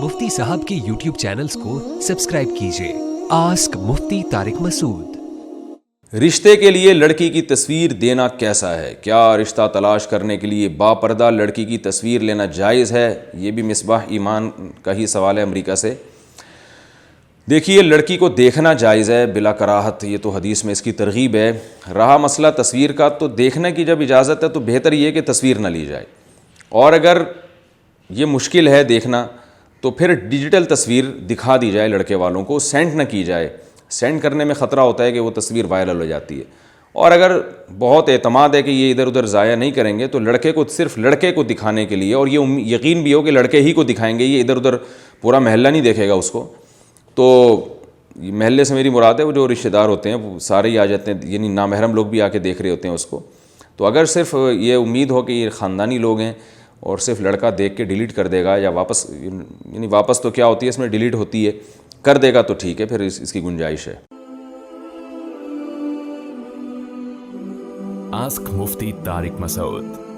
मुफ्ती साहब के YouTube channels को सब्सक्राइब कीजिए। आस्क मुफ्ती तारिक मसूद। रिश्ते के लिए लड़की की तस्वीर देना कैसा है? क्या रिश्ता तलाश करने के लिए बापर्दा लड़की की तस्वीर लेना जायज़ है? ये भी मिसबाह ईमान का ही सवाल है अमेरिका से। देखिए, लड़की को देखना जायज़ है बिला कराहत, ये तो हदीस में इसकी तरगीब है। रहा मसला तस्वीर का, तो देखने की जब इजाज़त है तो बेहतर ये कि तस्वीर ना ली जाए, और अगर ये मुश्किल है देखना तो फिर डिजिटल तस्वीर दिखा दी जाए लड़के वालों को, सेंड ना की जाए। सेंड करने में ख़तरा होता है कि वो तस्वीर वायरल हो जाती है, और अगर बहुत एतमाद है कि ये इधर उधर ज़ाया नहीं करेंगे तो लड़के को, सिर्फ लड़के को दिखाने के लिए, और ये यकीन भी हो कि लड़के ही को दिखाएंगे, ये इधर उधर पूरा महल्ला नहीं देखेगा उसको। तो महल्ले से मेरी मुराद है वो जो रिश्तेदार होते हैं वो सारे ही आ जाते हैं, यानी नामहरम लोग भी आके देख रहे होते हैं उसको। तो अगर सिर्फ ये उम्मीद हो कि ये ख़ानदानी लोग हैं और सिर्फ लड़का देख के डिलीट कर देगा, या वापस, यानी वापस तो क्या होती है इसमें, डिलीट होती है, कर देगा तो ठीक है, फिर इसकी गुंजाइश है। आस्क मुफ्ती तारिक मसूद।